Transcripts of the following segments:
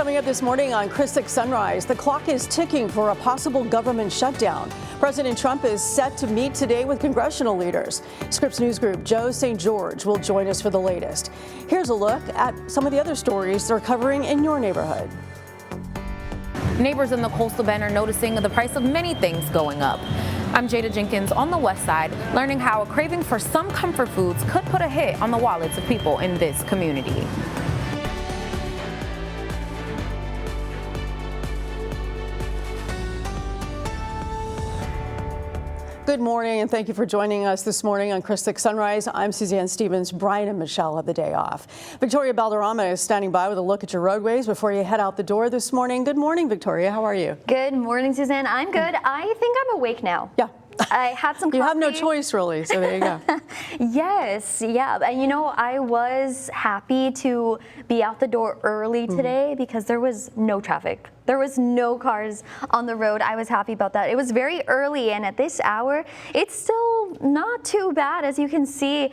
Coming up this morning on Chris 6 Sunrise, the clock is ticking for a possible government shutdown. President Trump is set to meet today with congressional leaders. Scripps News Group Joe St. George will join us for the latest. Here's a look at some of the other stories they're covering in your neighborhood. Neighbors in the Coastal Bend are noticing the price of many things going up. I'm Jada Jenkins on the west side, learning how a craving for some comfort foods could put a hit on the wallets of people in this community. Good morning, and thank you for joining us this morning on Chris 6 Sunrise. I'm Suzanne Stevens. Brian and Michelle have the day off. Victoria Balderrama is standing by with a look at your roadways before you head out the door this morning. Good morning, Victoria. How are you? Good morning, Suzanne. I'm good. I think I'm awake now. Yeah. I had some coffee. You have no choice, really, so there you go. Yes, yeah. And you know, I was happy to be out the door early today because there was no traffic. There was no cars on the road. I was happy about that. It was very early, and at this hour, it's still not too bad. As you can see,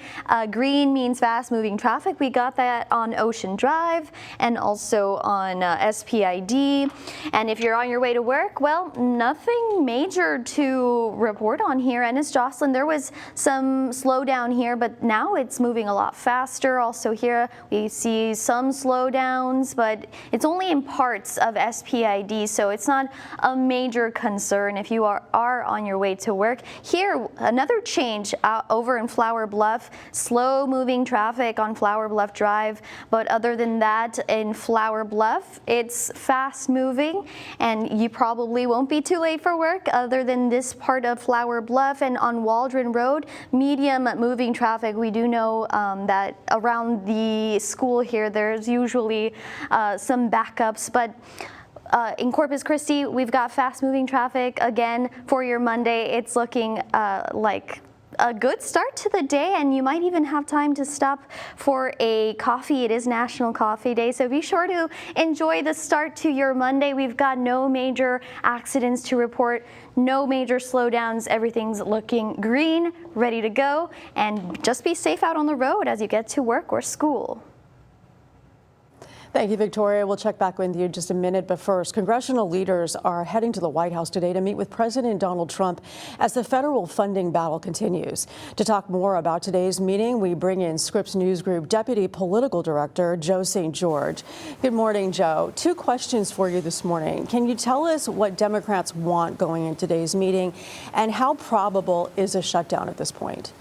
green means fast-moving traffic. We got that on Ocean Drive and also on SPID. And if you're on your way to work, well, nothing major to report on here. Ennis Jocelyn, there was some slowdown here, but now it's moving a lot faster. Also here, we see some slowdowns, but it's only in parts of SPID, so it's not a major concern if you are on your way to work. Here, another change over in Flower Bluff, slow moving traffic on Flower Bluff Drive, but other than that, in Flower Bluff, it's fast moving, and you probably won't be too late for work other than this part of Flower Bluff. And on Waldron Road, medium moving traffic. We do know that around the school here, there's usually some backups, but in Corpus Christi, we've got fast-moving traffic again for your Monday. It's looking like a good start to the day, and you might even have time to stop for a coffee. It is National Coffee Day, so be sure to enjoy the start to your Monday. We've got no major accidents to report, no major slowdowns. Everything's looking green, ready to go, and just be safe out on the road as you get to work or school. Thank you, Victoria. We'll check back with you in just a minute. But first, congressional leaders are heading to the White House today to meet with President Donald Trump as the federal funding battle continues. To talk more about today's meeting, we bring in Scripps News Group Deputy Political Director Joe St. George. Good morning, Joe. Two questions for you this morning. Can you tell us what Democrats want going in today's meeting, and how probable is a shutdown at this point?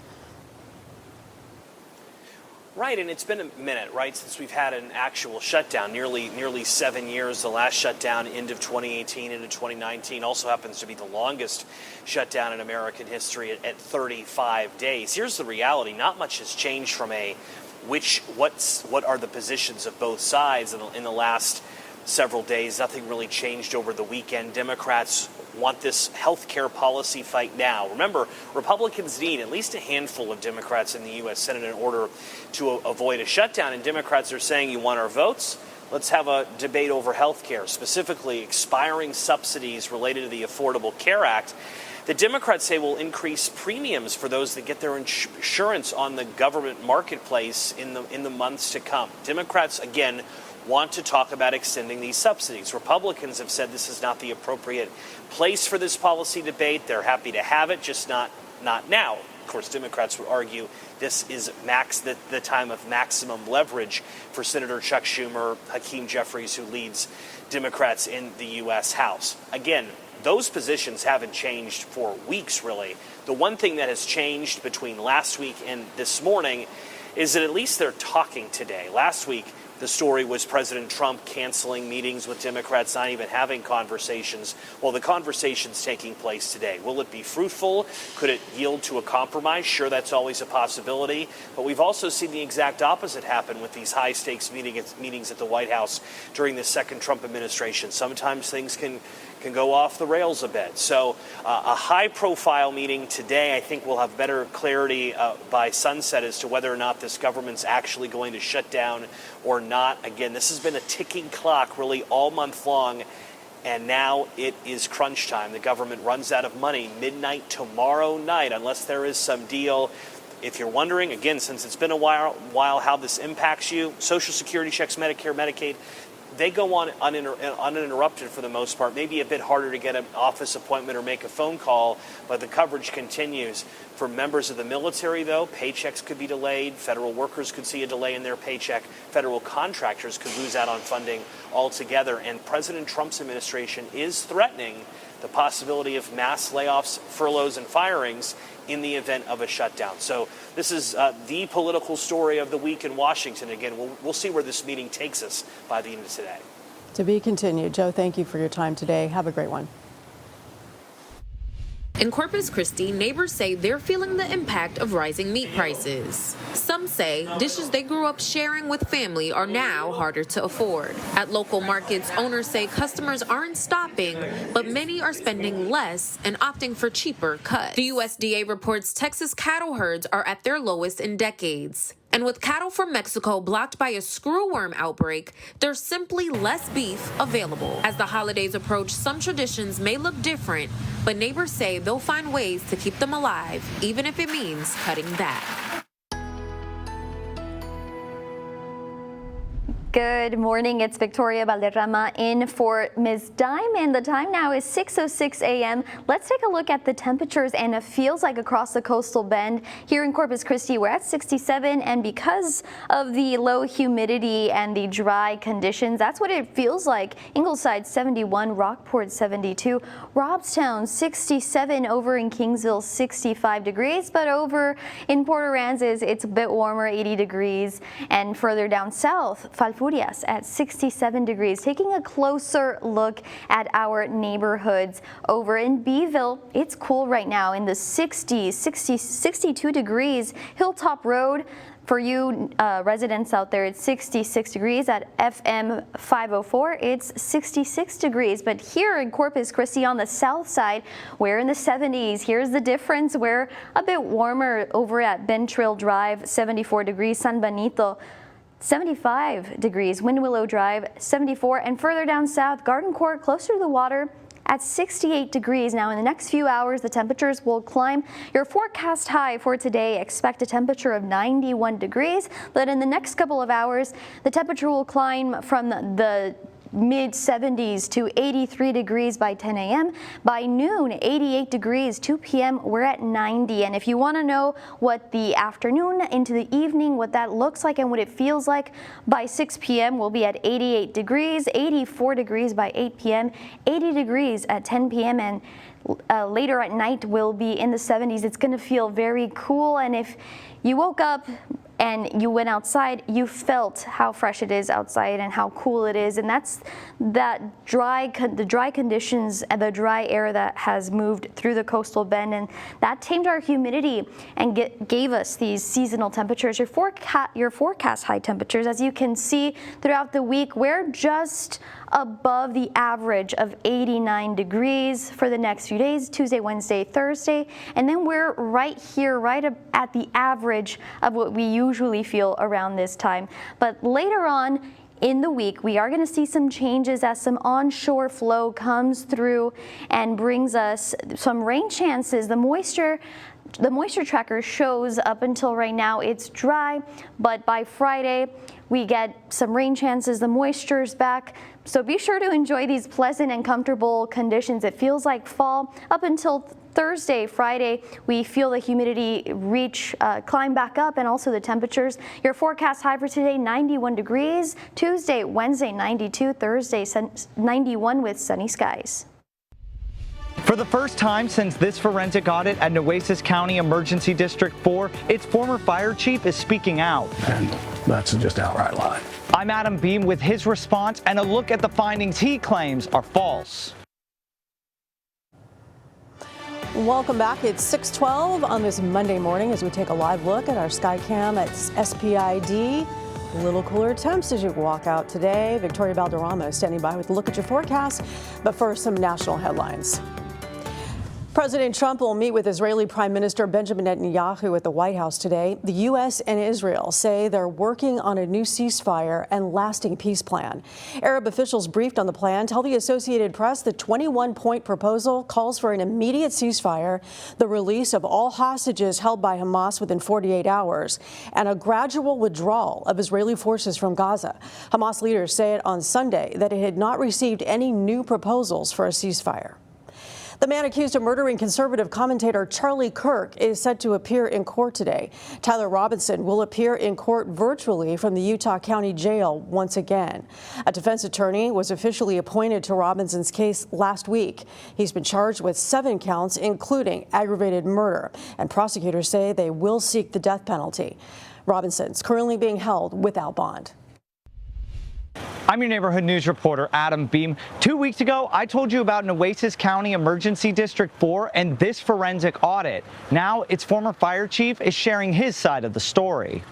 Right, and it's been a minute, right, since we've had an actual shutdown, nearly 7 years. The last shutdown, end of 2018 into 2019, also happens to be the longest shutdown in American history at 35 days. Here's the reality: not much has changed from what are the positions of both sides in the last several days. Nothing really changed over the weekend. Democrats want this health care policy fight now. Remember, Republicans need at least a handful of Democrats in the U.S. Senate in order to avoid a shutdown. And Democrats are saying, you want our votes? Let's have a debate over health care, specifically expiring subsidies related to the Affordable Care Act. The Democrats say will increase premiums for those that get their insurance on the government marketplace in the months to come. Democrats, again, want to talk about extending these subsidies. Republicans have said this is not the appropriate place for this policy debate. They're happy to have it, just not now. Of course, Democrats would argue this is the time of maximum leverage for Senator Chuck Schumer, Hakeem Jeffries, who leads Democrats in the U.S. House. Again, those positions haven't changed for weeks, really. The one thing that has changed between last week and this morning is that at least they're talking today. Last week, the story was President Trump canceling meetings with Democrats, not even having conversations. Well, the conversation's taking place today. Will it be fruitful? Could it yield to a compromise? Sure, that's always a possibility. But we've also seen the exact opposite happen with these high-stakes meetings at the White House during the second Trump administration. Sometimes things can go off the rails a bit. So a high-profile meeting today. I think we'll have better clarity by sunset as to whether or not this government's actually going to shut down or not. Again, this has been a ticking clock really all month long, and now it is crunch time. The government runs out of money midnight tomorrow night unless there is some deal. If you're wondering, again, since it's been a while how this impacts you, Social Security checks, Medicare, Medicaid, they go on uninterrupted for the most part. Maybe a bit harder to get an office appointment or make a phone call, but the coverage continues. For members of the military, though, paychecks could be delayed. Federal workers could see a delay in their paycheck. Federal contractors could lose out on funding altogether. And President Trump's administration is threatening the possibility of mass layoffs, furloughs, and firings in the event of a shutdown. So this is the political story of the week in Washington. Again, we'll see where this meeting takes us by the end of today. To be continued. Joe, thank you for your time today. Have a great one. In Corpus Christi, neighbors say they're feeling the impact of rising meat prices. Some say dishes they grew up sharing with family are now harder to afford. At local markets, owners say customers aren't stopping, but many are spending less and opting for cheaper cuts. The USDA reports Texas cattle herds are at their lowest in decades. And with cattle from Mexico blocked by a screwworm outbreak, there's simply less beef available. As the holidays approach, some traditions may look different, but neighbors say they'll find ways to keep them alive, even if it means cutting back. Good morning. It's Victoria Valderrama in for Ms. Diamond. The time now is 6:06 a.m. Let's take a look at the temperatures, and it feels like across the coastal bend. Here in Corpus Christi, we're at 67, and because of the low humidity and the dry conditions, that's what it feels like. Ingleside 71, Rockport 72, Robstown 67, over in Kingsville 65 degrees, but over in Port Aransas it's a bit warmer, 80 degrees, and further down south, Falfurrias at 67 degrees. Taking a closer look at our neighborhoods over in Beeville, it's cool right now in the 60s, 62 degrees. Hilltop Road, for you residents out there, it's 66 degrees. At FM 504, it's 66 degrees. But here in Corpus Christi on the south side, we're in the 70s. Here's the difference. We're a bit warmer over at Bend Trail Drive, 74 degrees. San Benito, 75 degrees. Wind Willow Drive, 74. And further down south, Garden Court, closer to the water, at 68 degrees. Now in the next few hours, the temperatures will climb. Your forecast high for today, expect a temperature of 91 degrees. But in the next couple of hours, the temperature will climb from the mid 70s to 83 degrees by 10 a.m. By noon, 88 degrees. 2 p.m. we're at 90. And if you want to know what the afternoon into the evening, what that looks like and what it feels like, by 6 p.m. we'll be at 88 degrees, 84 degrees by 8 p.m., 80 degrees at 10 p.m. and later at night we'll be in the 70s. It's going to feel very cool, and if you woke up and you went outside, you felt how fresh it is outside and how cool it is, and that's the dry conditions and the dry air that has moved through the coastal bend, and that tamed our humidity and gave us these seasonal temperatures. Your forecast high temperatures, as you can see throughout the week, we're just above the average of 89 degrees for the next few days, Tuesday, Wednesday, Thursday, and then we're right here, right at the average of what we usually feel around this time. But later on in the week, we are going to see some changes as some onshore flow comes through and brings us some rain chances. The moisture tracker shows up until right now it's dry, but by Friday we get some rain chances. The moisture's back, so be sure to enjoy these pleasant and comfortable conditions. It feels like fall up until Thursday, Friday. We feel the humidity climb back up, and also the temperatures. Your forecast high for today, 91 degrees. Tuesday, Wednesday, 92. Thursday, 91 with sunny skies. For the first time since this forensic audit at Nueces County Emergency District 4, its former fire chief is speaking out. And that's just outright lie. I'm Adam Beam with his response and a look at the findings he claims are false. Welcome back. It's 6:12 on this Monday morning as we take a live look at our Skycam at SPID. A little cooler temps as you walk out today. Victoria Valderrama is standing by with a look at your forecast. But first, some national headlines. President Trump will meet with Israeli Prime Minister Benjamin Netanyahu at the White House today. The U.S. and Israel say they're working on a new ceasefire and lasting peace plan. Arab officials briefed on the plan tell the Associated Press the 21-point proposal calls for an immediate ceasefire, the release of all hostages held by Hamas within 48 hours, and a gradual withdrawal of Israeli forces from Gaza. Hamas leaders say on Sunday that it had not received any new proposals for a ceasefire. The man accused of murdering conservative commentator Charlie Kirk is set to appear in court today. Tyler Robinson will appear in court virtually from the Utah County Jail once again. A defense attorney was officially appointed to Robinson's case last week. He's been charged with 7 counts, including aggravated murder, and prosecutors say they will seek the death penalty. Robinson's currently being held without bond. I'm your neighborhood news reporter, Adam Beam. 2 weeks ago, I told you about Nueces County Emergency District 4 and this forensic audit. Now, its former fire chief is sharing his side of the story.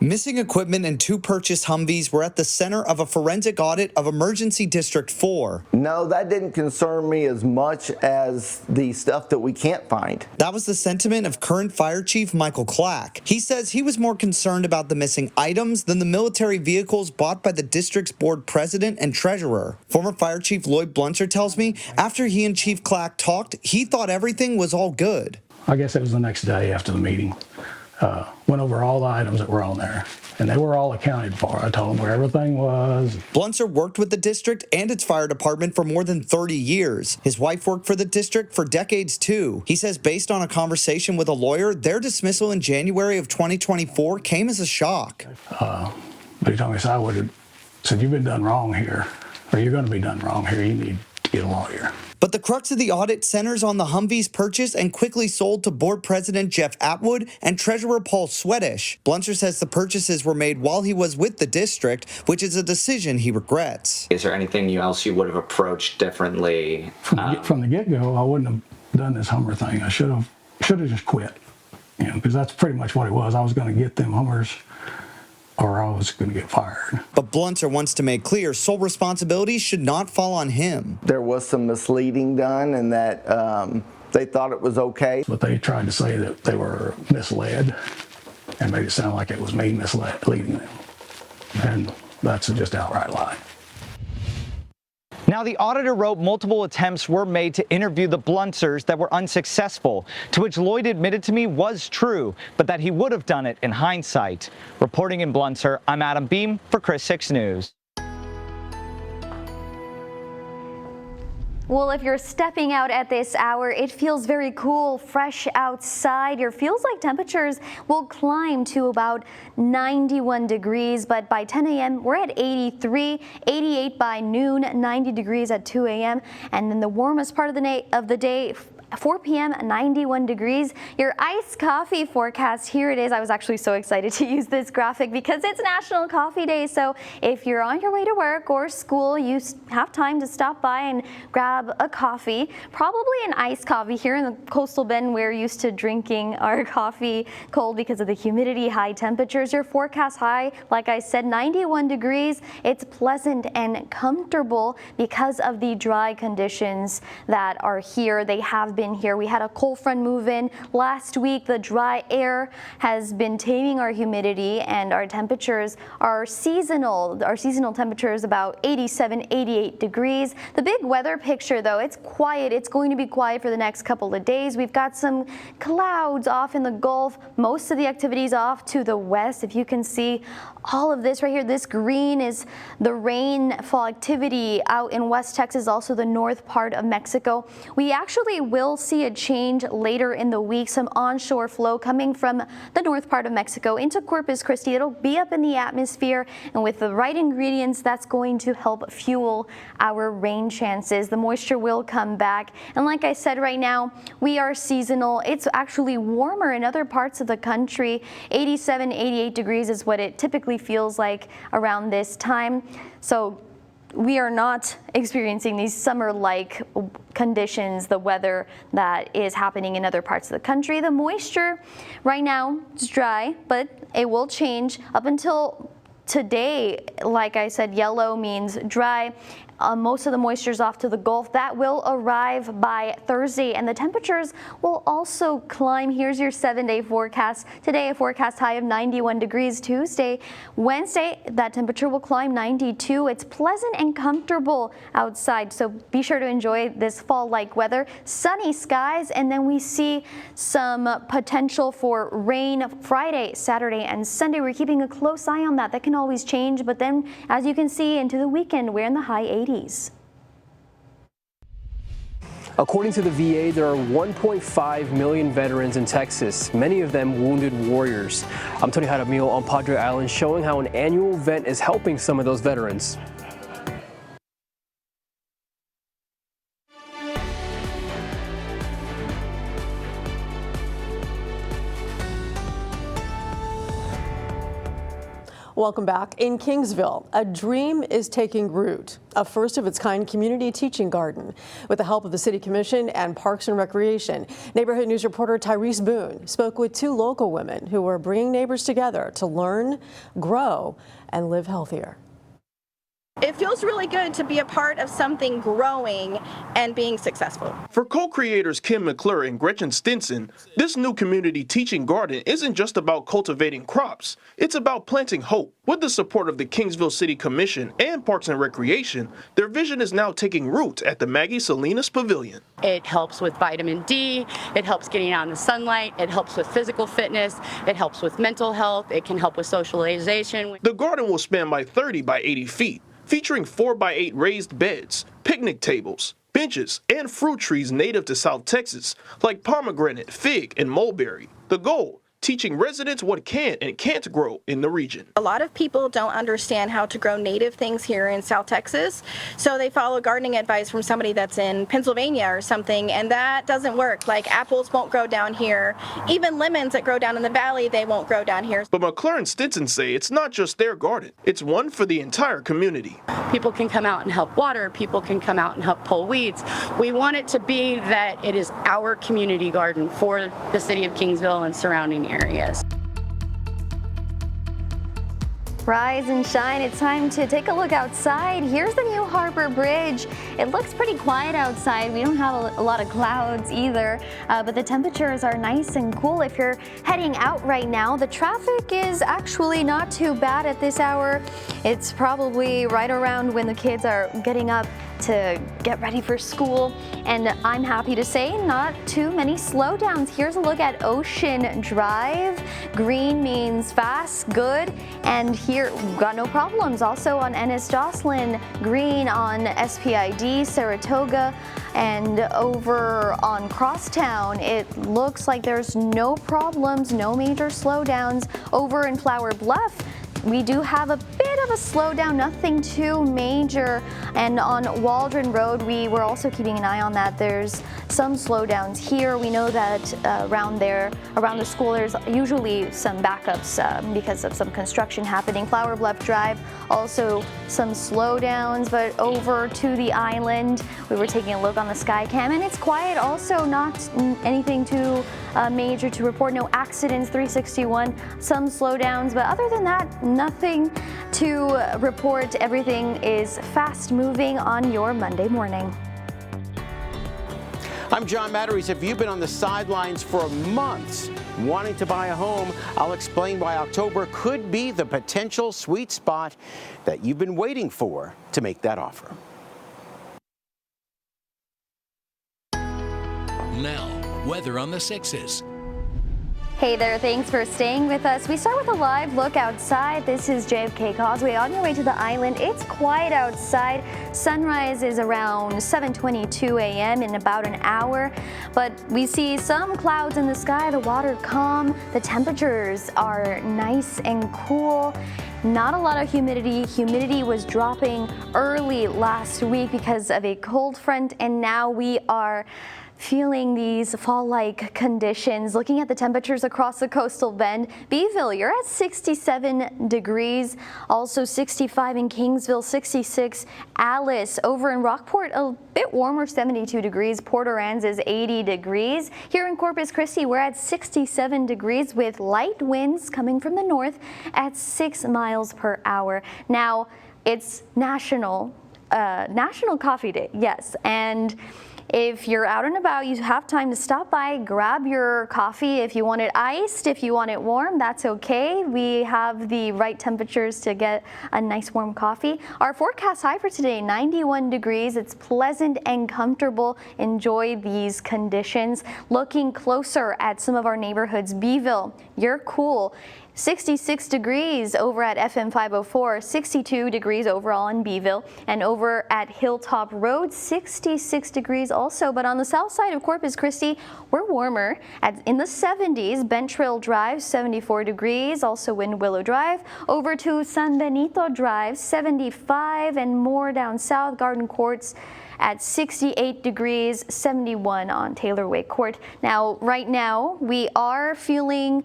Missing equipment and 2 purchased Humvees were at the center of a forensic audit of Emergency District 4. No, that didn't concern me as much as the stuff that we can't find. That was the sentiment of current Fire Chief Michael Clack. He says he was more concerned about the missing items than the military vehicles bought by the district's board president and treasurer. Former Fire Chief Lloyd Blunser tells me after he and Chief Clack talked, he thought everything was all good. I guess it was the next day after the meeting. Went over all the items that were on there, and they were all accounted for. I told them where everything was. Blunser worked with the district and its fire department for more than 30 years. His wife worked for the district for decades too. He says based on a conversation with a lawyer, their dismissal in January of 2024 came as a shock. But he told me, so I would have said, you've been done wrong here, or you're going to be done wrong here. You need to get a lawyer. But the crux of the audit centers on the Humvees purchased and quickly sold to board president Jeff Atwood and treasurer Paul Swedish. Blunser says the purchases were made while he was with the district, which is a decision he regrets. Is there anything else you would have approached differently? From the get-go, I wouldn't have done this Hummer thing. I should have just quit, because that's pretty much what it was. I was going to get them Hummers, or I was going to get fired. But Blunser wants to make clear sole responsibility should not fall on him. There was some misleading done and that they thought it was okay. But they tried to say that they were misled and made it sound like it was me misleading them. And that's just outright lie. Now, the auditor wrote multiple attempts were made to interview the Blunsers that were unsuccessful, to which Lloyd admitted to me was true, but that he would have done it in hindsight. Reporting in Blunser, I'm Adam Beam for Chris 6 News. Well, if you're stepping out at this hour, it feels very cool, fresh outside. It feels like temperatures will climb to about 91 degrees, but by 10 a.m. we're at 83, 88 by noon, 90 degrees at 2 a.m. And then the warmest part of the day 4 p.m. 91 degrees. Your iced coffee forecast, here it is. I was actually so excited to use this graphic because it's National Coffee Day. So if you're on your way to work or school, you have time to stop by and grab a coffee, probably an iced coffee. Here in the coastal Bend, we're used to drinking our coffee cold because of the humidity, high temperatures. Your forecast high, like I said, 91 degrees. It's pleasant and comfortable because of the dry conditions that are here. They have been here. We had a cold front move in last week. The dry air has been taming our humidity, and our temperatures are seasonal. Our seasonal temperature is about 87, 88 degrees. The big weather picture, though, it's quiet. It's going to be quiet for the next couple of days. We've got some clouds off in the Gulf. Most of the activities off to the west. If you can see all of this right here, this green is the rainfall activity out in West Texas, also the north part of Mexico. We actually will see a change later in the week, some onshore flow coming from the north part of Mexico into Corpus Christi. It'll be up in the atmosphere, and with the right ingredients, that's going to help fuel our rain chances. The moisture will come back, and like I said, right now we are seasonal. It's actually warmer in other parts of the country. 87, 88 degrees is what it typically feels like around this time. So we are not experiencing these summer-like conditions, the weather that is happening in other parts of the country. The moisture right now is dry, but it will change up until today. Like I said, yellow means dry. most of the moisture is off to the Gulf. That will arrive by Thursday, and the temperatures will also climb. Here's your 7-day forecast. Today, a forecast high of 91 degrees. Tuesday, Wednesday, that temperature will climb 92. It's pleasant and comfortable outside, so be sure to enjoy this fall-like weather. Sunny skies, and then we see some potential for rain Friday, Saturday, and Sunday. We're keeping a close eye on that. That can always change, but then as you can see into the weekend, we're in the high 80s. According to the VA, there are 1.5 million veterans in Texas, many of them wounded warriors. I'm Tony Jaramillo on Padre Island, showing how an annual event is helping some of those veterans. Welcome back. In Kingsville, a dream is taking root, a first-of-its-kind community teaching garden. With the help of the City Commission and Parks and Recreation, Neighborhood News reporter Tyrese Boone spoke with 2 local women who are bringing neighbors together to learn, grow, and live healthier. It feels really good to be a part of something growing and being successful. For co-creators Kim McClure and Gretchen Stinson, this new community teaching garden isn't just about cultivating crops. It's about planting hope. With the support of the Kingsville City Commission and Parks and Recreation, their vision is now taking root at the Maggie Salinas Pavilion. It helps with vitamin D, it helps getting out in the sunlight, it helps with physical fitness, it helps with mental health, it can help with socialization. The garden will span by 30 by 80 feet. Featuring 4x8 raised beds, picnic tables, benches, and fruit trees native to South Texas, like pomegranate, fig, and mulberry. The goal, teaching residents what can and can't grow in the region. A lot of people don't understand how to grow native things here in South Texas, so they follow gardening advice from somebody that's in Pennsylvania or something, and that doesn't work. Like apples won't grow down here. Even lemons that grow down in the valley, they won't grow down here. But McClure and Stinson say it's not just their garden, it's one for the entire community. People can come out and help water, people can come out and help pull weeds. We want it to be that it is our community garden for the city of Kingsville and surrounding areas. Rise and shine. It's time to take a look outside. Here's the New Harbor Bridge. It looks pretty quiet outside. We don't have a lot of clouds either, but the temperatures are nice and cool. If you're heading out right now, the traffic is actually not too bad at this hour. It's probably right around when the kids are getting up to get ready for school, and I'm happy to say not too many slowdowns. Here's a look at Ocean Drive. Green means fast, good, and here we've got no problems. Also on Ennis Jocelyn, green on SPID, Saratoga, and over on Crosstown, it looks like there's no problems, no major slowdowns. Over in Flower Bluff, we do have a bit of a slowdown, nothing too major. And on Waldron Road, we were also keeping an eye on that. There's some slowdowns here. We know that around the school, there's usually some backups because of some construction happening. Flower Bluff Drive, also some slowdowns, but over to the island, we were taking a look on the Skycam, and it's quiet also, not anything too major to report. No accidents, 361, some slowdowns, but other than that, nothing to report. Everything is fast moving on your Monday morning. I'm John Matteries. If you've been on the sidelines for months wanting to buy a home, I'll explain why October could be the potential sweet spot that you've been waiting for to make that offer. Now, weather on the 6s. Hey there, thanks for staying with us. We start with a live look outside. This is JFK Causeway on your way to the island. It's quiet outside. Sunrise is around 7:22 a.m. in about an hour, but we see some clouds in the sky, the water calm, the temperatures are nice and cool. Not a lot of humidity. Humidity was dropping early last week because of a cold front, and now we are feeling these fall-like conditions. Looking at the temperatures across the coastal bend, Beeville, you're at 67 degrees, also 65 in Kingsville, 66 Alice. Over in Rockport, a bit warmer, 72 degrees. Port Aransas, 80 degrees. Here in Corpus Christi, we're at 67 degrees with light winds coming from the north at 6 miles per hour. Now, it's National National Coffee Day, yes. And if you're out and about, you have time to stop by, grab your coffee. If you want it iced, if you want it warm, that's okay. We have the right temperatures to get a nice warm coffee. Our forecast high for today, 91 degrees. It's pleasant and comfortable. Enjoy these conditions. Looking closer at some of our neighborhoods, Beeville, you're cool. 66 degrees over at FM 504, 62 degrees overall in Beeville, and over at Hilltop Road, 66 degrees also. But on the south side of Corpus Christi, we're warmer in the 70s. Bent Trail Drive, 74 degrees, also in Willow Drive. Over to San Benito Drive, 75, and more down south, Garden Courts at 68 degrees, 71 on Taylor Way Court. Now, right now, we are feeling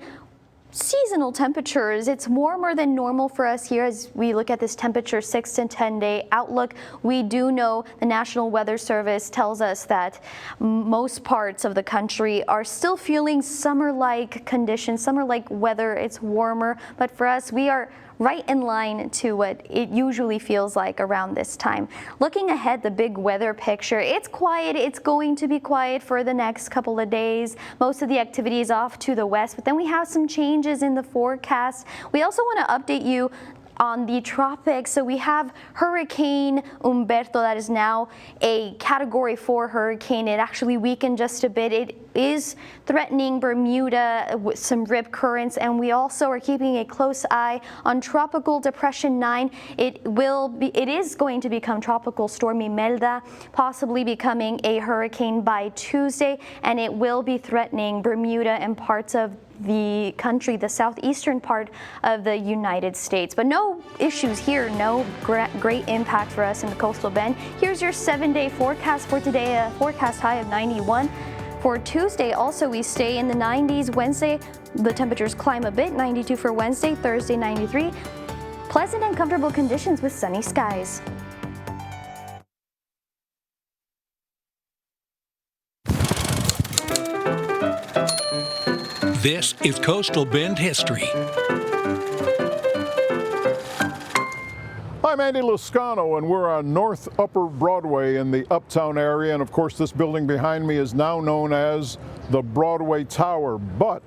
seasonal temperatures. It's warmer than normal for us here as we look at this temperature 6 to 10 day outlook. We do know the National Weather Service tells us that most parts of the country are still feeling summer-like conditions, summer-like weather. It's warmer, but for us, we are right in line to what it usually feels like around this time. Looking ahead, the big weather picture, it's quiet. It's going to be quiet for the next couple of days. Most of the activity is off to the west, but then we have some changes in the forecast. We also want to update you on the tropics. So we have Hurricane Humberto that is now a Category 4 hurricane. It actually weakened just a bit. It is threatening Bermuda with some rip currents, and we also are keeping a close eye on Tropical Depression 9. It is going to become Tropical Storm Imelda, possibly becoming a hurricane by Tuesday, and it will be threatening Bermuda and parts of the country, the southeastern part of the United States. But no issues here, no great impact for us in the coastal bend. Here's your 7-day forecast for today, a forecast high of 91. For Tuesday, also we stay in the 90s. Wednesday, the temperatures climb a bit, 92 for Wednesday, Thursday 93. Pleasant and comfortable conditions with sunny skies. This is Coastal Bend History. I'm Andy Lascano, and we're on North Upper Broadway in the Uptown area. And of course, this building behind me is now known as the Broadway Tower. But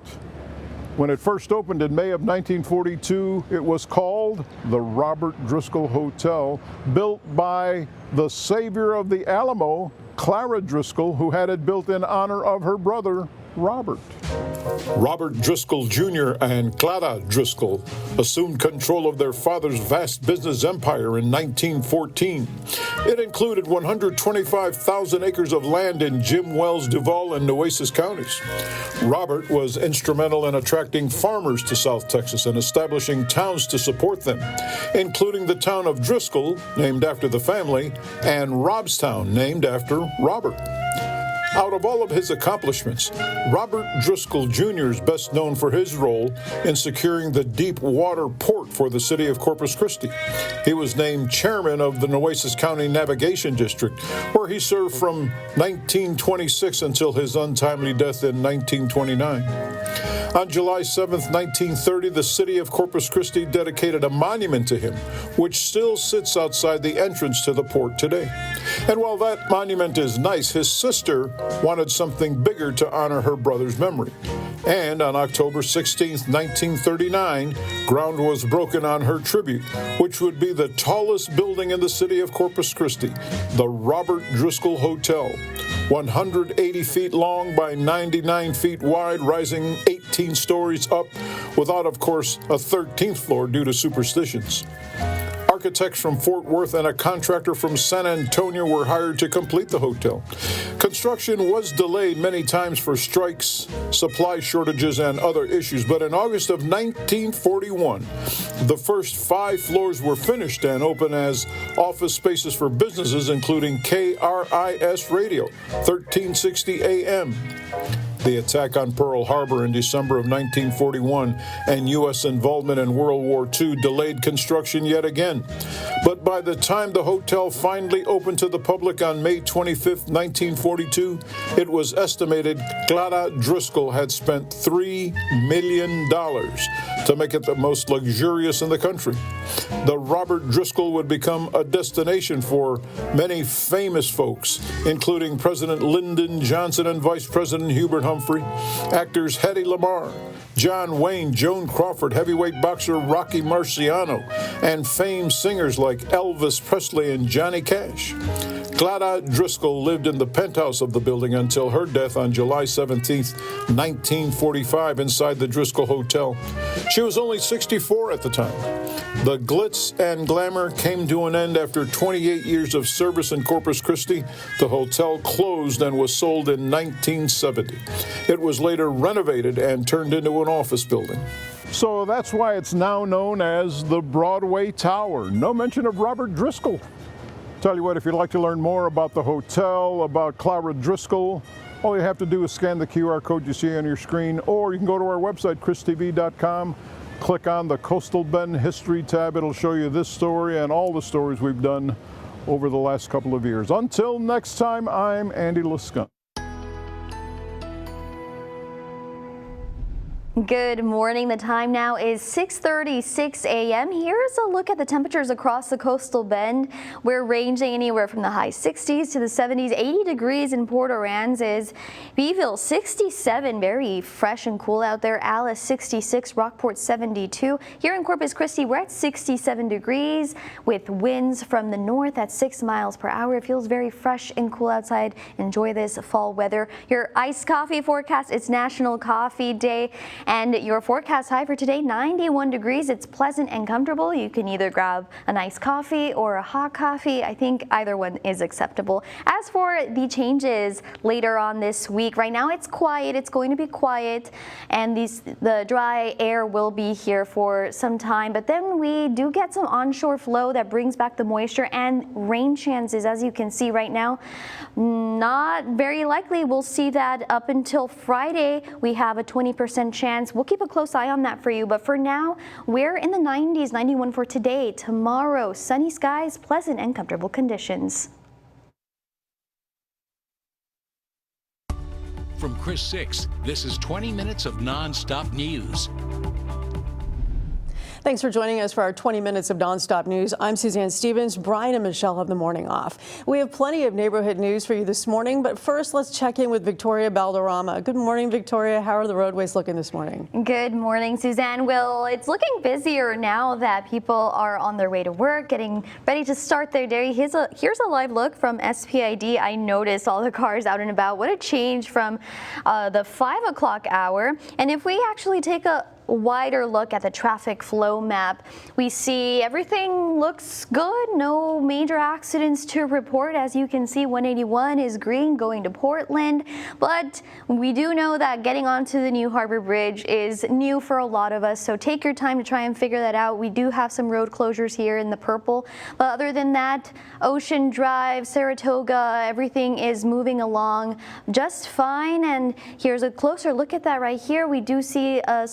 when it first opened in May of 1942, it was called the Robert Driscoll Hotel, built by the savior of the Alamo, Clara Driscoll, who had it built in honor of her brother, Robert. Robert Driscoll Jr. and Clara Driscoll assumed control of their father's vast business empire in 1914. It included 125,000 acres of land in Jim Wells, Duval, and Nueces counties. Robert was instrumental in attracting farmers to South Texas and establishing towns to support them, including the town of Driscoll, named after the family, and Robstown, named after Robert. Out of all of his accomplishments, Robert Driscoll Jr. is best known for his role in securing the deep water port for the city of Corpus Christi. He was named chairman of the Nueces County Navigation District, where he served from 1926 until his untimely death in 1929. On July 7, 1930, the city of Corpus Christi dedicated a monument to him, which still sits outside the entrance to the port today. And while that monument is nice, his sister wanted something bigger to honor her brother's memory. And on October 16, 1939, ground was broken on her tribute, which would be the tallest building in the city of Corpus Christi, the Robert Driscoll Hotel. 180 feet long by 99 feet wide, rising 18 stories up, without, of course, a 13th floor due to superstitions. Architects from Fort Worth and a contractor from San Antonio were hired to complete the hotel. Construction was delayed many times for strikes, supply shortages, and other issues, but in August of 1941, the first 5 floors were finished and open as office spaces for businesses, including KRIS Radio, 1360 AM. The attack on Pearl Harbor in December of 1941 and U.S. involvement in World War II delayed construction yet again. But by the time the hotel finally opened to the public on May 25, 1942, it was estimated Clara Driscoll had spent $3 million to make it the most luxurious in the country. The Robert Driscoll would become a destination for many famous folks, including President Lyndon Johnson and Vice President Hubert Humphrey, actors Hedy Lamarr, John Wayne, Joan Crawford, heavyweight boxer Rocky Marciano, and famed singers like Elvis Presley and Johnny Cash. Clara Driscoll lived in the penthouse of the building until her death on July 17, 1945, inside the Driscoll Hotel. She was only 64 at the time. The glitz and glamour came to an end after 28 years of service in Corpus Christi. The hotel closed and was sold in 1970. It was later renovated and turned into an office building. So that's why it's now known as the Broadway Tower. No mention of Robert Driscoll. Tell you what, if you'd like to learn more about the hotel, about Clara Driscoll, all you have to do is scan the QR code you see on your screen, or you can go to our website, christv.com, click on the Coastal Bend History tab. It'll show you this story and all the stories we've done over the last couple of years. Until next time, I'm Andy Luscombe. Good morning. The time now is 6:36 a.m. Here's a look at the temperatures across the Coastal Bend. We're ranging anywhere from the high 60s to the 70s. 80 degrees in Port Aransas. Beeville 67, very fresh and cool out there. Alice 66, Rockport 72. Here in Corpus Christi, we're at 67 degrees with winds from the north at 6 miles per hour. It feels very fresh and cool outside. Enjoy this fall weather. Your iced coffee forecast, it's National Coffee Day. And your forecast high for today, 91 degrees. It's pleasant and comfortable. You can either grab a nice coffee or a hot coffee. I think either one is acceptable. As for the changes later on this week, right now it's quiet. It's going to be quiet, and the dry air will be here for some time. But then we do get some onshore flow that brings back the moisture and rain chances. As you can see right now, not very likely. We'll see that up until Friday. We have a 20% chance. We'll keep a close eye on that for you, but for now, we're in the 90s, 91 for today. Tomorrow, sunny skies, pleasant and comfortable conditions. From Chris 6, this is 20 minutes of non-stop news. Thanks for joining us for our 20 minutes of nonstop news. I'm Suzanne Stevens. Brian and Michelle have the morning off. We have plenty of neighborhood news for you this morning, but first let's check in with Victoria Balderrama. Good morning, Victoria. How are the roadways looking this morning? Good morning, Suzanne. Well, it's looking busier now that people are on their way to work, getting ready to start their day. Here's a live look from SPID. I noticed all the cars out and about. What a change from the 5 o'clock hour. And if we actually take a wider look at the traffic flow map, we see everything looks good. No major accidents to report. As you can see, 181 is green going to Portland, but we do know that getting onto the New Harbor Bridge is new for a lot of us, so take your time to try and figure that out. We do have some road closures here in the purple, but other than that, Ocean Drive, Saratoga, everything is moving along just fine. And here's a closer look at that right here. We do see a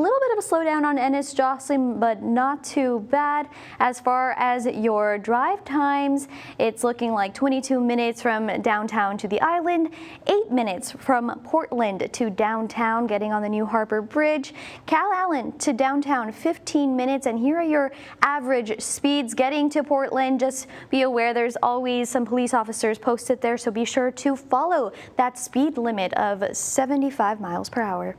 little bit of a slowdown on Ennis Jocelyn, but not too bad. As far as your drive times, it's looking like 22 minutes from downtown to the island, 8 minutes from Portland to downtown, getting on the New Harbor Bridge. Cal Allen to downtown, 15 minutes. And here are your average speeds getting to Portland. Just be aware there's always some police officers posted there, so be sure to follow that speed limit of 75 miles per hour.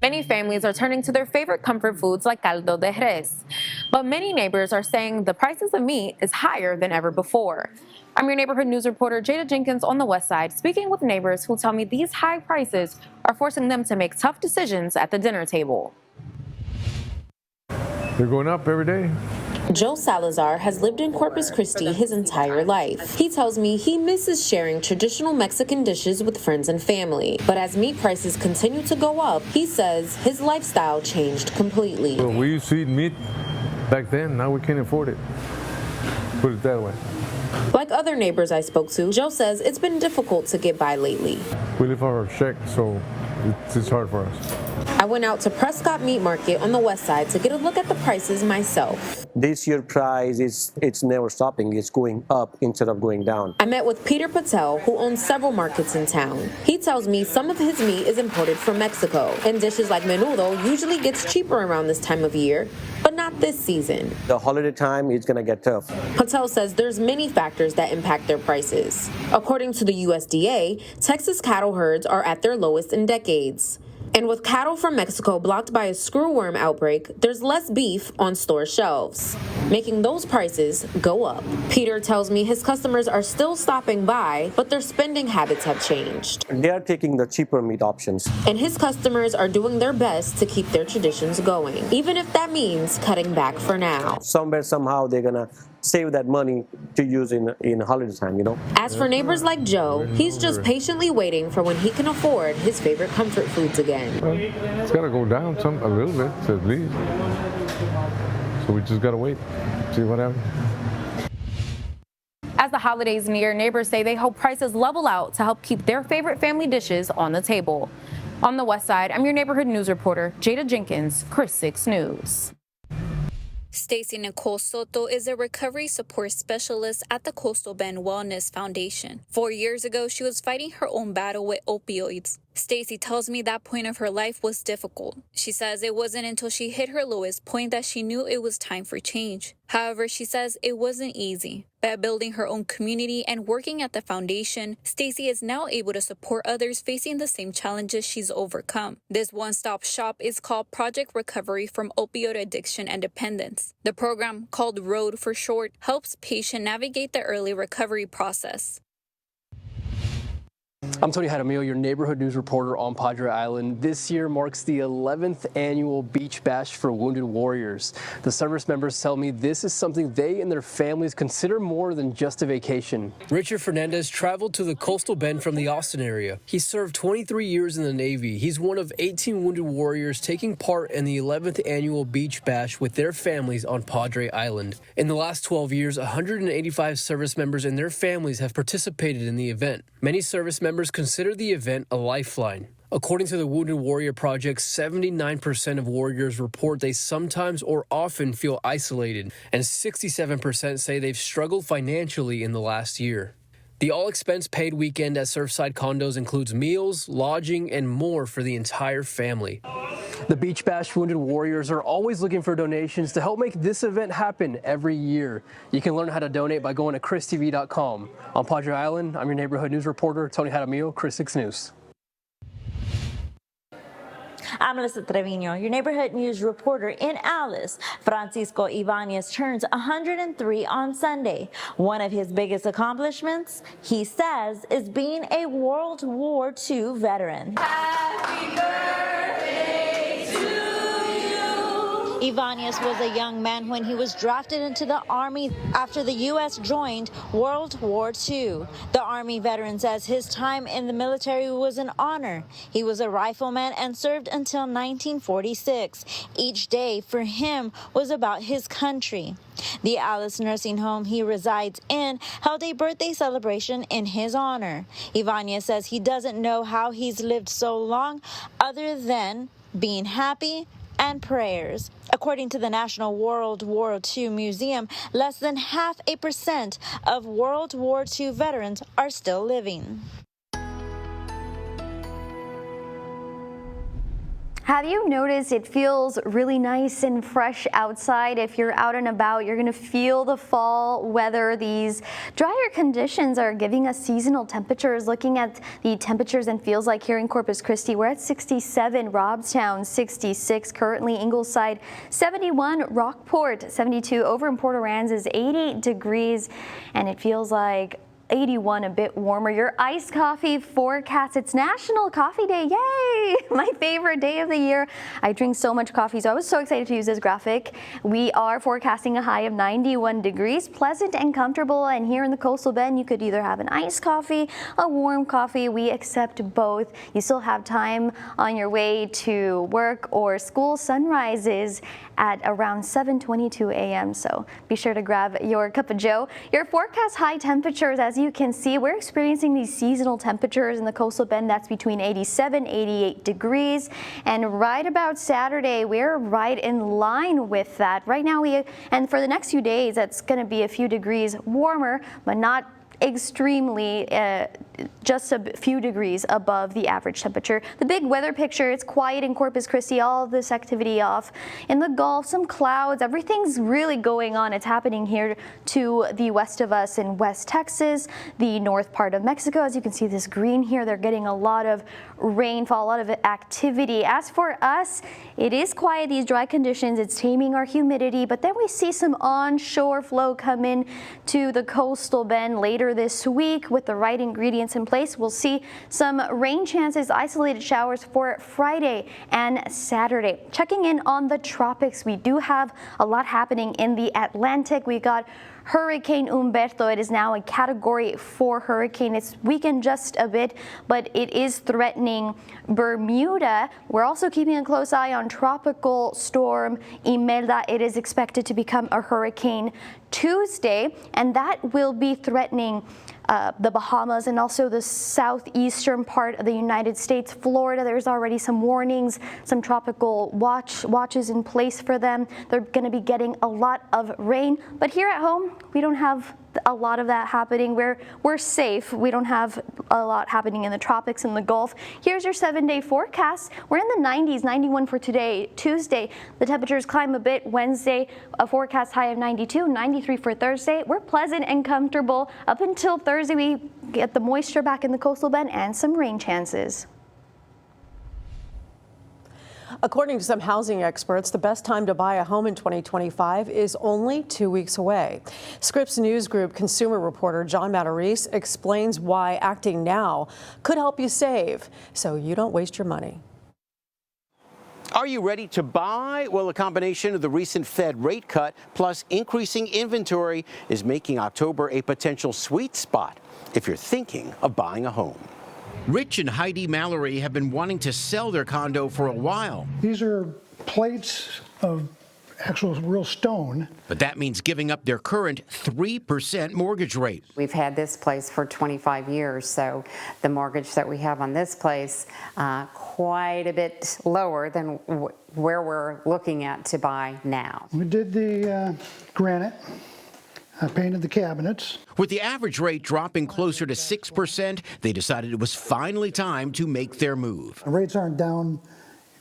Many families are turning to their favorite comfort foods like caldo de res. But many neighbors are saying the prices of meat is higher than ever before. I'm your neighborhood news reporter, Jada Jenkins, on the West Side, speaking with neighbors who tell me these high prices are forcing them to make tough decisions at the dinner table. They're going up every day. Joe Salazar has lived in Corpus Christi his entire life. He tells me he misses sharing traditional Mexican dishes with friends and family. But as meat prices continue to go up, he says his lifestyle changed completely. Well, we used to eat meat back then. Now we can't afford it. Put it that way. Like other neighbors I spoke to, Joe says it's been difficult to get by lately. We live on our check, so it's hard for us. I went out to Prescott Meat Market on the West Side to get a look at the prices myself. this year price it's never stopping. It's going up instead of going down. I met with Peter Patel, who owns several markets in town. He tells me some of his meat is imported from Mexico, and dishes like menudo usually gets cheaper around this time of year, but not this season. The holiday time is gonna get tough. Patel says there's many factors that impact their prices. According to the USDA, Texas cattle herds are at their lowest in decades. And with cattle from Mexico blocked by a screwworm outbreak, there's less beef on store shelves, making those prices go up. Peter tells me his customers are still stopping by, but their spending habits have changed. They are taking the cheaper meat options. And his customers are doing their best to keep their traditions going, even if that means cutting back for now. Somewhere, somehow, they're gonna save that money to use in holiday time, you know. As for neighbors like Joe, he's just patiently waiting for when he can afford his favorite comfort foods again. Well, it's got to go down a little bit at least. So we just got to wait, see what happens. As the holidays near, neighbors say they hope prices level out to help keep their favorite family dishes on the table. On the West Side, I'm your neighborhood news reporter, Jada Jenkins, Chris 6 News. Stacy Nicole Soto is a recovery support specialist at the Coastal Bend Wellness Foundation. 4 years ago, she was fighting her own battle with opioids. Stacy tells me that point of her life was difficult. She says it wasn't until she hit her lowest point that she knew it was time for change. However, she says it wasn't easy. By building her own community and working at the foundation, Stacy is now able to support others facing the same challenges she's overcome. This one-stop shop is called Project Recovery from Opioid Addiction and Dependence. The program, called ROAD for short, helps patients navigate the early recovery process. I'm Tony Jaramillo, your neighborhood news reporter on Padre Island. This year marks the 11th annual Beach Bash for Wounded Warriors. The service members tell me this is something they and their families consider more than just a vacation. Richard Fernandez traveled to the Coastal Bend from the Austin area. He served 23 years in the Navy. He's one of 18 Wounded Warriors taking part in the 11th annual Beach Bash with their families on Padre Island. In the last 12 years, 185 service members and their families have participated in the event. Many service members consider the event a lifeline. According to the Wounded Warrior Project, 79% of warriors report they sometimes or often feel isolated, and 67% say they've struggled financially in the last year. The all-expense-paid weekend at Surfside Condos includes meals, lodging, and more for the entire family. The Beach Bash Wounded Warriors are always looking for donations to help make this event happen every year. You can learn how to donate by going to christv.com. On Padre Island, I'm your neighborhood news reporter, Tony Jaramillo, Chris 6 News. I'm Melissa Trevino, your neighborhood news reporter in Alice. Francisco Ibanez turns 103 on Sunday. One of his biggest accomplishments, he says, is being a World War II veteran. Happy birthday to you. Ibanez was a young man when he was drafted into the Army after the U.S. joined World War II. The Army veteran says his time in the military was an honor. He was a rifleman and served until 1946. Each day for him was about his country. The Alice nursing home he resides in held a birthday celebration in his honor. Ibanez says he doesn't know how he's lived so long other than being happy and prayers. According to the National World War II Museum, less than 0.5% of World War II veterans are still living. Have you noticed it feels really nice and fresh outside? If you're out and about, you're gonna feel the fall weather. These drier conditions are giving us seasonal temperatures. Looking at the temperatures and feels like here in Corpus Christi, we're at 67, Robstown 66, currently Ingleside 71, Rockport 72, over in Port Aransas 88 degrees, and it feels like 81, a bit warmer. Your iced coffee forecast. It's National Coffee Day. Yay! My favorite day of the year. I drink so much coffee, so I was so excited to use this graphic. We are forecasting a high of 91 degrees, pleasant and comfortable. And here in the Coastal Bend, you could either have an iced coffee, a warm coffee. We accept both. You still have time on your way to work or school. Sunrise is at around 7:22 a.m. So be sure to grab your cup of joe. Your forecast high temperatures, as you can see, we're experiencing these seasonal temperatures in the coastal bend. That's between 87, 88 degrees. And right about Saturday, we're right in line with that. Right now, and for the next few days, that's going to be a few degrees warmer, but not extremely, just a few degrees above the average temperature. The big weather picture, it's quiet in Corpus Christi, all of this activity off. In the Gulf, some clouds, everything's really going on. It's happening here to the west of us in West Texas, the north part of Mexico. As you can see this green here, they're getting a lot of rainfall, a lot of activity. As for us, it is quiet, these dry conditions, it's taming our humidity, but then we see some onshore flow come in to the coastal bend later this week. With the right ingredients in place, we'll see some rain chances, isolated showers for Friday and Saturday. Checking in on the tropics, we do have a lot happening in the Atlantic. We got Hurricane Humberto. It is now a Category 4 hurricane. It's weakened just a bit, but it is threatening Bermuda. We're also keeping a close eye on Tropical Storm Imelda. It is expected to become a hurricane Tuesday, and that will be threatening the Bahamas and also the southeastern part of the United States. Florida, there's already some warnings, some tropical watches in place for them. They're going to be getting a lot of rain, but here at home, we don't have a lot of that happening. We're safe. We don't have a lot happening in the tropics and the Gulf. Here's your 7-day forecast. We're in the 90s, 91 for today, Tuesday. The temperatures climb a bit. Wednesday, a forecast high of 92, 93 for Thursday. We're pleasant and comfortable up until Thursday. We get the moisture back in the coastal bend and some rain chances. According to some housing experts, the best time to buy a home in 2025 is only 2 weeks away. Scripps News Group consumer reporter John Matarese explains why acting now could help you save so you don't waste your money. Are you ready to buy? Well, a combination of the recent Fed rate cut plus increasing inventory is making October a potential sweet spot if you're thinking of buying a home. Rich and Heidi Mallory have been wanting to sell their condo for a while. These are plates of actual real stone. But that means giving up their current 3% mortgage rate. We've had this place for 25 years, so the mortgage that we have on this place quite a bit lower than where we're looking at to buy now. We did the granite. I painted the cabinets. With the average rate dropping closer to 6%, they decided it was finally time to make their move. The rates aren't down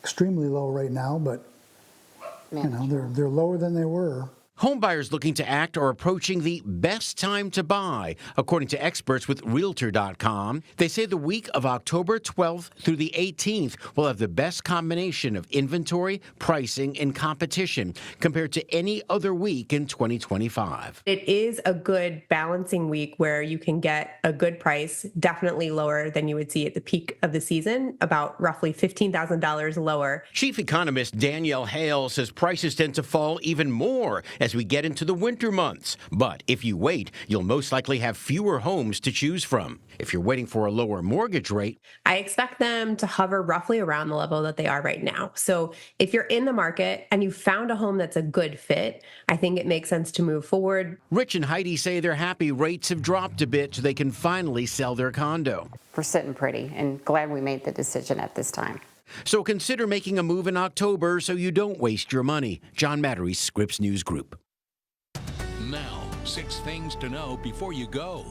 extremely low right now, but you know, they're lower than they were. Homebuyers looking to act are approaching the best time to buy, according to experts with Realtor.com. They say the week of October 12th through the 18th will have the best combination of inventory, pricing, and competition compared to any other week in 2025. It is a good balancing week where you can get a good price, definitely lower than you would see at the peak of the season, about roughly $15,000 lower. Chief economist Danielle Hale says prices tend to fall even more as we get into the winter months. But if you wait, you'll most likely have fewer homes to choose from. If you're waiting for a lower mortgage rate, I expect them to hover roughly around the level that they are right now. So if you're in the market and you found a home that's a good fit, I think it makes sense to move forward. Rich and Heidi say they're happy rates have dropped a bit so they can finally sell their condo. We're sitting pretty and glad we made the decision at this time. So consider making a move in October so you don't waste your money. John Matarese, Scripps News Group. Now, 6 things to know before you go.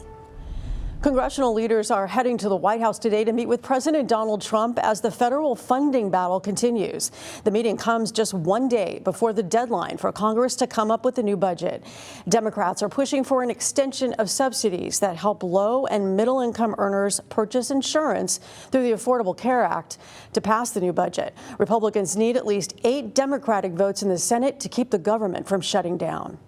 Congressional leaders are heading to the White House today to meet with President Donald Trump as the federal funding battle continues. The meeting comes just one day before the deadline for Congress to come up with a new budget. Democrats are pushing for an extension of subsidies that help low and middle income earners purchase insurance through the Affordable Care Act to pass the new budget. Republicans need at least 8 Democratic votes in the Senate to keep the government from shutting down.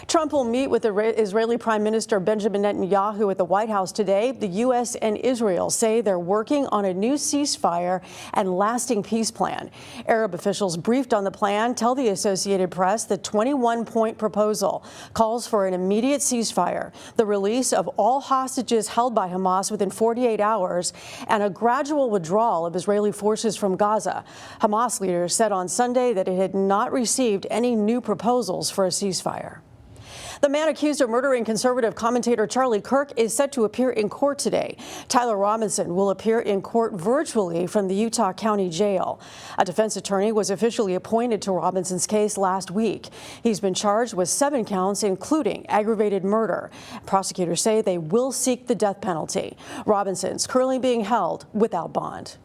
Trump will meet with Israeli Prime Minister Benjamin Netanyahu at the White House today. The U.S. and Israel say they're working on a new ceasefire and lasting peace plan. Arab officials briefed on the plan tell the Associated Press the 21-point proposal calls for an immediate ceasefire, the release of all hostages held by Hamas within 48 hours, and a gradual withdrawal of Israeli forces from Gaza. Hamas leaders said on Sunday that it had not received any new proposals for a ceasefire. The man accused of murdering conservative commentator Charlie Kirk is set to appear in court today. Tyler Robinson will appear in court virtually from the Utah County Jail. A defense attorney was officially appointed to Robinson's case last week. He's been charged with 7 counts, including aggravated murder. Prosecutors say they will seek the death penalty. Robinson's currently being held without bond.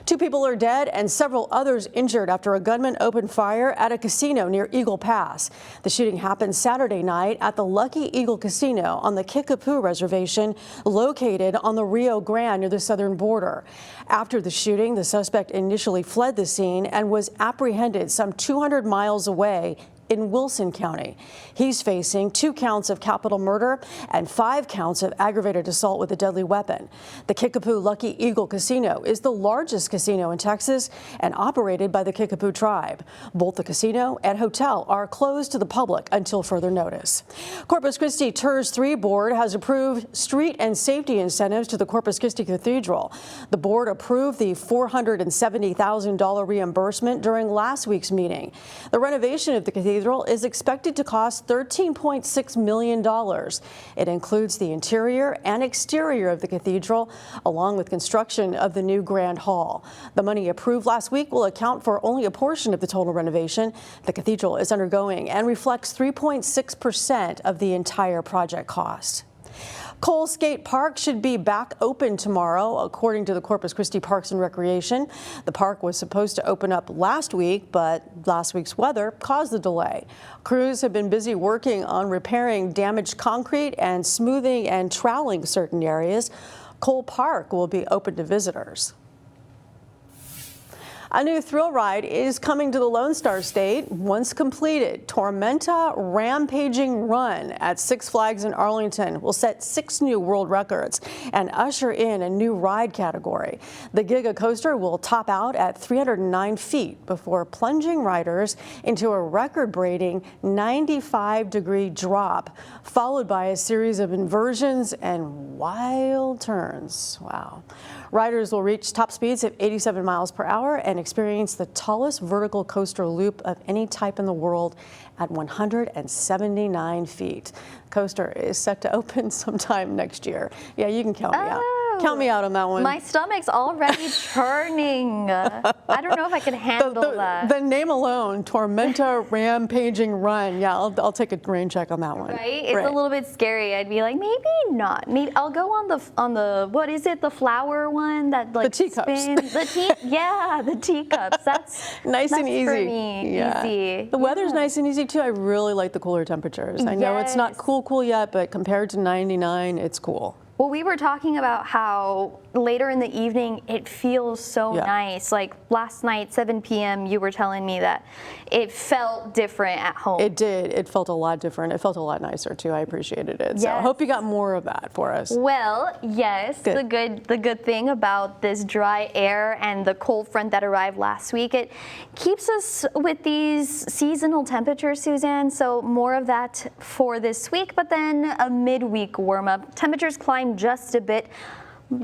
2 people are dead and several others injured after a gunman opened fire at a casino near Eagle Pass. The shooting happened Saturday night at the Lucky Eagle Casino on the Kickapoo Reservation, located on the Rio Grande near the southern border. After the shooting, the suspect initially fled the scene and was apprehended some 200 miles away in Wilson County. He's facing 2 counts of capital murder and 5 counts of aggravated assault with a deadly weapon. The Kickapoo Lucky Eagle Casino is the largest casino in Texas and operated by the Kickapoo tribe. Both the casino and hotel are closed to the public until further notice. Corpus Christi TERS 3 board has approved street and safety incentives to the Corpus Christi Cathedral. The board approved the $470,000 reimbursement during last week's meeting. The renovation of the cathedral is expected to cost $13.6 million. It includes the interior and exterior of the cathedral, along with construction of the new Grand Hall. The money approved last week will account for only a portion of the total renovation the cathedral is undergoing and reflects 3.6% of the entire project cost. Cole Skate Park should be back open tomorrow, according to the Corpus Christi Parks and Recreation. The park was supposed to open up last week, but last week's weather caused the delay. Crews have been busy working on repairing damaged concrete and smoothing and troweling certain areas. Cole Park will be open to visitors. A new thrill ride is coming to the Lone Star State. Once completed, Tormenta Rampaging Run at Six Flags in Arlington will set 6 new world records and usher in a new ride category. The Giga Coaster will top out at 309 feet before plunging riders into a record-breaking 95-degree drop, followed by a series of inversions and wild turns. Wow. Riders will reach top speeds of 87 miles per hour and experience the tallest vertical coaster loop of any type in the world at 179 feet. The coaster is set to open sometime next year. Yeah, you can count me out. Count me out on that one. My stomach's already churning. I don't know if I can handle that. The name alone, Tormenta Rampaging Run. Yeah, I'll take a rain check on that one. Right? It's a little bit scary. I'd be like, maybe not. Maybe I'll go on the what is it? The flower one that like the teacups. Spins. Yeah, the teacups. That's nice and easy. For me. Yeah. Easy. The weather's nice and easy too. I really like the cooler temperatures. I know it's not cool yet, but compared to 99, it's cool. Well, we were talking about how later in the evening it feels so nice. Like last night, 7 p.m., you were telling me that it felt different at home. It did. It felt a lot different. It felt a lot nicer too. I appreciated it. So I hope you got more of that for us. Well, yes. The good thing about this dry air and the cold front that arrived last week, it keeps us with these seasonal temperatures, Suzanne. So more of that for this week, but then a midweek warm up. Temperatures climb just a bit.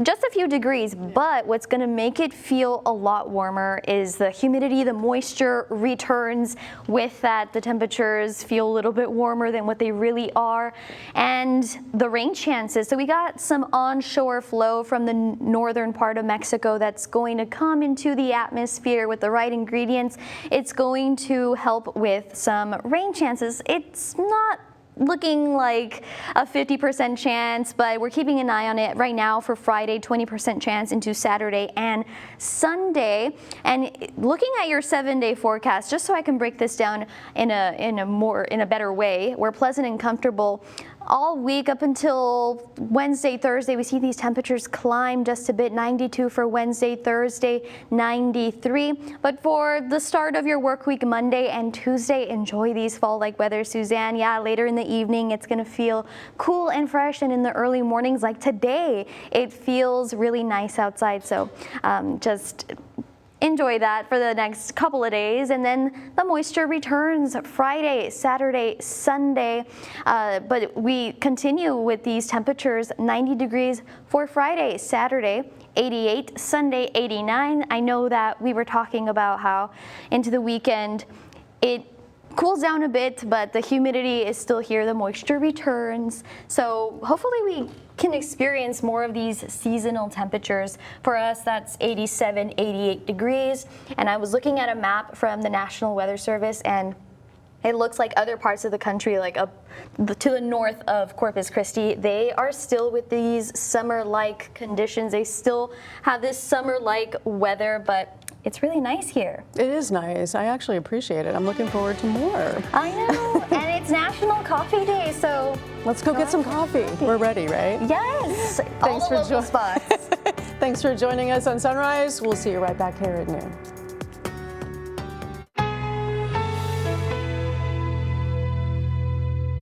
Just a few degrees, but what's going to make it feel a lot warmer is the humidity, the moisture returns. With that, the temperatures feel a little bit warmer than what they really are, and the rain chances. So we got some onshore flow from the northern part of Mexico that's going to come into the atmosphere with the right ingredients. It's going to help with some rain chances. It's not looking like a 50% chance, but we're keeping an eye on it right now for Friday, 20% chance into Saturday and Sunday. And looking at your 7-day forecast, just so I can break this down in a better way, we're pleasant and comfortable all week up until Wednesday, Thursday, we see these temperatures climb just a bit. 92 for Wednesday, Thursday, 93. But for the start of your work week, Monday and Tuesday, enjoy these fall-like weather, Suzanne. Yeah, later in the evening, it's going to feel cool and fresh, and in the early mornings, like today, it feels really nice outside. So just enjoy that for the next couple of days, and then the moisture returns Friday, Saturday, Sunday, but we continue with these temperatures. 90 degrees for Friday, Saturday, 88, Sunday 89. I know that we were talking about how into the weekend it cools down a bit, but the humidity is still here, the moisture returns. So hopefully we can experience more of these seasonal temperatures. For us, that's 87, 88 degrees. And I was looking at a map from the National Weather Service, and it looks like other parts of the country, like up to the north of Corpus Christi, they are still with these summer-like conditions. They still have this summer-like weather, but it's really nice here. It is nice. I actually appreciate it. I'm looking forward to more. I know. And it's National Coffee Day, so let's go get some coffee. We're ready, right? Yes. Thanks all the local spots. Thanks for joining us on Sunrise. We'll see you right back here at noon.